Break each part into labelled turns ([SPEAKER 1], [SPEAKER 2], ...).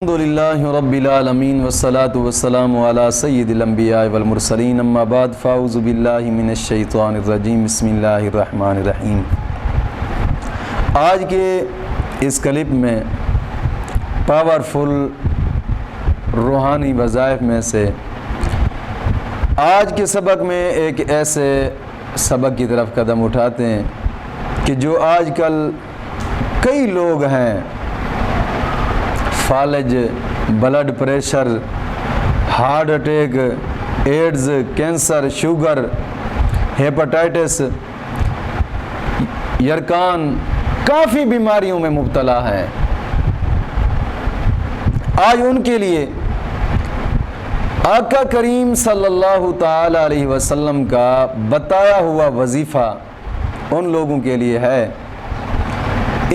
[SPEAKER 1] الحمدللہ رب العالمین والصلاة والسلام علی سید الانبیاء والمرسلین اما بعد فاعوذ باللہ من الشیطان الرجیم بسم اللہ الرحمن الرحیم۔ آج کے اس کلپ میں پاورفل روحانی وظائف میں سے آج کے سبق میں ایک ایسے سبق کی طرف قدم اٹھاتے ہیں کہ جو آج کل کئی لوگ ہیں فالج، blood pressure, heart attack, AIDS, cancer, sugar, hepatitis, یرکان، کافی بیماریوں میں مبتلا ہیں۔ آج ان کے لیے آقا کریم صلی اللہ تعالی علیہ وسلم کا بتایا ہوا وظیفہ ان لوگوں کے لیے ہے۔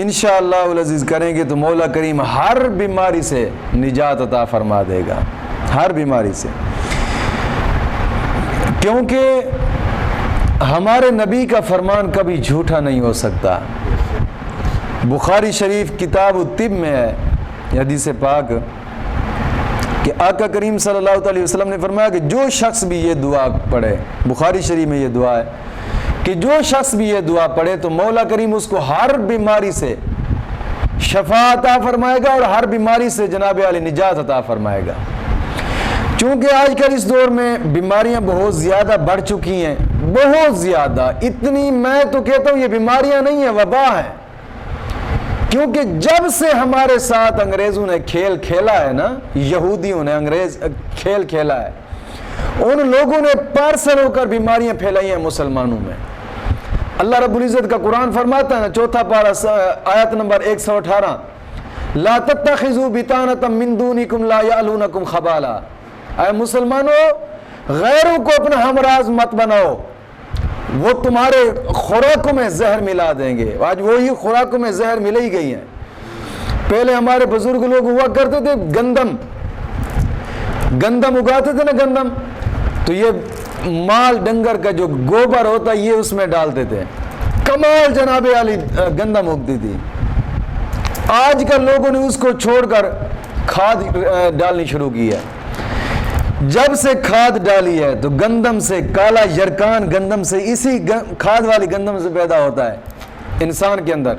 [SPEAKER 1] انشاءاللہ العزیز کریں گے تو مولا کریم ہر بیماری سے نجات عطا فرما دے گا، ہر بیماری سے، کیونکہ ہمارے نبی کا فرمان کبھی جھوٹا نہیں ہو سکتا۔ بخاری شریف کتاب الطب میں ہے حدیث پاک کہ آقا کریم صلی اللہ علیہ وسلم نے فرمایا کہ جو شخص بھی یہ دعا پڑھے، بخاری شریف میں یہ دعا ہے کہ جو شخص بھی یہ دعا پڑھے تو مولا کریم اس کو ہر بیماری سے شفا عطا فرمائے گا اور ہر بیماری سے جناب علی نجات عطا فرمائے گا۔ چونکہ آج کل اس دور میں بیماریاں بہت زیادہ بڑھ چکی ہیں، بہت زیادہ، اتنی میں تو کہتا ہوں یہ بیماریاں نہیں ہیں، وبا ہے۔ کیونکہ جب سے ہمارے ساتھ انگریزوں نے کھیل کھیلا ہے نا، یہودیوں نے انگریز کھیل کھیلا ہے، ان لوگوں نے پارسل ہو کر بیماریاں پھیلائی ہیں مسلمانوں میں۔ اللہ رب العزت کا قرآن فرماتا ہے نا، چوتھا پارہ آیت نمبر 118، لا تتخذوا بطانة من دونکم لا یعلونکم خبالا، اے مسلمانوں غیروں کو اپنا ہمراز مت بناؤ، وہ تمہارے خوراکوں میں زہر ملا دیں گے۔ آج وہی خوراکوں میں زہر مل ہی گئی ہیں۔ پہلے ہمارے بزرگ لوگ ہوا کرتے تھے گندم اگاتے تھے نا، گندم تو یہ مال ڈنگر کا جو گوبر ہوتا ہے یہ اس میں ڈالتے تھے، کمال جناب علی گندم اگتی تھی۔ آج کل لوگوں نے اس کو چھوڑ کر کھاد ڈالنی شروع کی ہے۔ جب سے کھاد ڈالی ہے تو گندم سے کالا یرکان گندم سے، اسی کھاد والی گندم سے پیدا ہوتا ہے انسان کے اندر،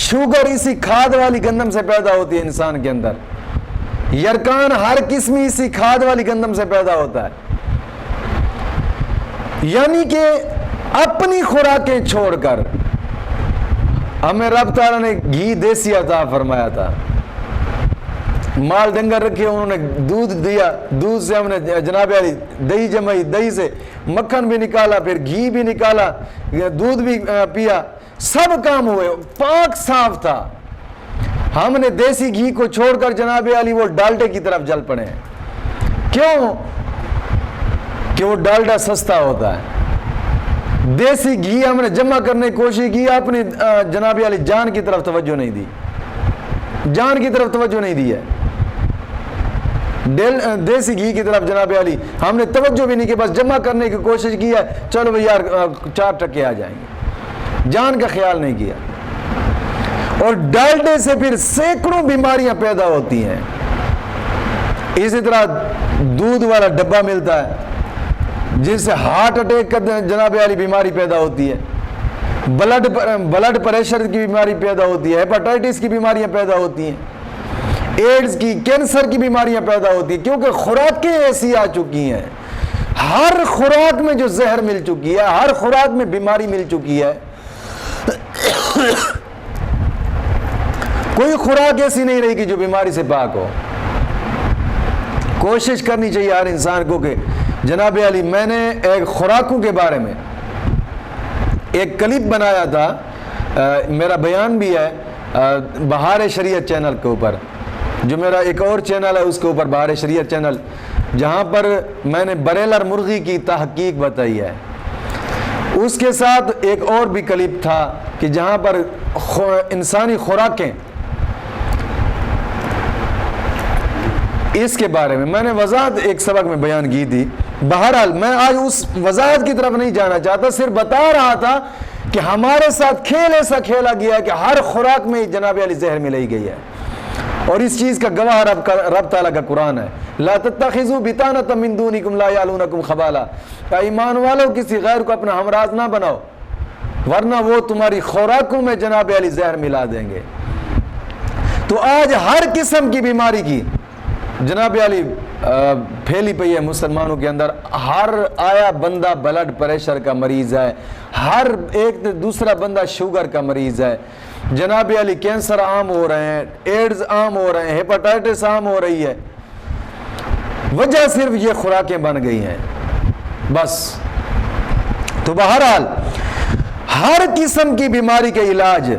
[SPEAKER 1] شوگر اسی کھاد والی گندم سے پیدا ہوتی ہے انسان کے اندر، یرکان ہر قسمی اسی کھاد والی گندم سے پیدا ہوتا ہے۔ یعنی کہ اپنی خوراکیں چھوڑ کر ہمیں رب تعالیٰ نے گھی دیسی عطا فرمایا تھا، مال ڈنگر رکھے، انہوں نے دودھ دیا، دودھ سے ہم نے جناب علی دہی جمائی، دہی سے مکھن بھی نکالا، پھر گھی بھی نکالا، دودھ بھی پیا، سب کام ہوئے، پاک صاف تھا۔ ہم نے دیسی گھی کو چھوڑ کر جناب علی وہ ڈالڈے کی طرف جل پڑے ہیں۔ کیوں؟ کہ وہ ڈالڈا سستا ہوتا ہے۔ دیسی گھی ہم نے جمع کرنے کی کوشش کی، اپنی جناب علی جان کی طرف توجہ نہیں دی، جان کی طرف توجہ نہیں دی ہے، دیسی گھی کی طرف جناب علی ہم نے توجہ بھی نہیں کی، بس جمع کرنے کی کوشش کی ہے، چلو بھئی یار 4 ٹکے آ جائیں گے، جان کا خیال نہیں کیا۔ اور ڈالڈے سے پھر سینکڑوں بیماریاں پیدا ہوتی ہیں۔ اسی طرح دودھ والا ڈبہ ملتا ہے جس سے ہارٹ اٹیک کا جناب علی بیماری پیدا ہوتی ہے، بلڈ پریشر کی بیماری پیدا ہوتی ہے، ہیپاٹائٹس کی بیماریاں پیدا ہوتی ہیں، ایڈز کی، کینسر کی بیماریاں پیدا ہوتی ہیں، کیونکہ خوراکیں ایسی آ چکی ہیں، ہر خوراک میں جو زہر مل چکی ہے، ہر خوراک میں بیماری مل چکی ہے۔ کوئی خوراک ایسی نہیں رہی کہ جو بیماری سے پاک ہو۔ کوشش کرنی چاہیے ہر انسان کو کہ جناب علی میں نے ایک خوراکوں کے بارے میں ایک کلپ بنایا تھا، میرا بیان بھی ہے بہار شریعت چینل کے اوپر، جو میرا ایک اور چینل ہے اس کے اوپر بہار شریعت چینل، جہاں پر میں نے بریلر مرغی کی تحقیق بتائی ہے۔ اس کے ساتھ ایک اور بھی کلپ تھا کہ جہاں پر انسانی خوراکیں، اس کے بارے میں نے وضاحت ایک سبق میں بیان کی تھی۔ بہرحال میں آج اس وضاحت کی طرف نہیں جانا چاہتا، صرف بتا رہا تھا کہ ہمارے ساتھ کھیل ایسا کھیلا گیا ہے کہ ہر خوراک میں جناب علی زہر ملائی گئی ہے، اور اس چیز کا گواہ رب تعالیٰ کا قرآن ہے، لا تتخذوا بطانة من دونکم لا یعلونکم خبالا، کہ ایمان والوں کسی غیر کو اپنا ہمراز نہ بناؤ ورنہ وہ تمہاری خوراکوں میں جناب علی زہر ملا دیں گے۔ تو آج ہر قسم کی بیماری کی جناب علی پھیلی پئی ہے مسلمانوں کے اندر، ہر آیا بندہ بلڈ پریشر کا مریض ہے، ہر ایک دوسرا بندہ شوگر کا مریض ہے، جناب علی کینسر عام ہو رہے ہیں، ایڈز عام ہو رہے ہیں، ہیپاٹائٹس عام ہو رہی ہے، وجہ صرف یہ خوراکیں بن گئی ہیں بس۔ تو بہرحال ہر قسم کی بیماری کا علاج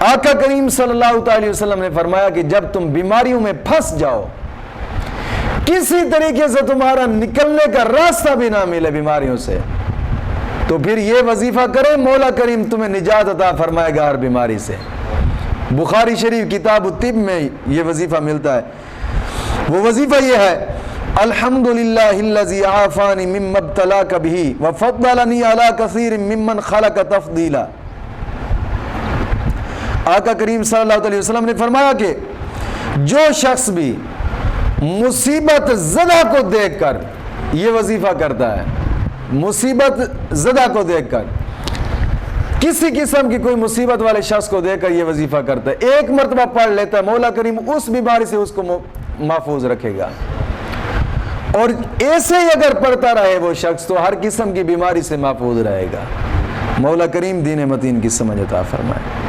[SPEAKER 1] آقا کریم صلی اللہ علیہ وسلم نے فرمایا کہ جب تم بیماریوں میں پھنس جاؤ، کسی طریقے سے تمہارا نکلنے کا راستہ بھی نہ ملے بیماریوں سے، تو پھر یہ وظیفہ کرے، مولا کریم تمہیں نجات عطا فرمائے گا ہر بیماری سے۔ بخاری شریف کتاب الطب میں یہ وظیفہ ملتا ہے، وہ وظیفہ یہ ہے، الحمدللہ الذی عافانی مما ابتلاک بہ وفضلنی علی کثیر ممن خلق تفضیلا۔ آقا کریم صلی اللہ علیہ وسلم نے فرمایا کہ جو شخص بھی مصیبت زدہ کو دیکھ کر یہ وظیفہ کرتا ہے، مصیبت زدہ کو دیکھ کر، کسی قسم کی کوئی مصیبت والے شخص کو دیکھ کر یہ وظیفہ کرتا ہے، ایک مرتبہ پڑھ لیتا ہے، مولا کریم اس بیماری سے اس کو محفوظ رکھے گا، اور ایسے ہی اگر پڑھتا رہے وہ شخص تو ہر قسم کی بیماری سے محفوظ رہے گا۔ مولا کریم دین متین کی سمجھ عطا فرمائے۔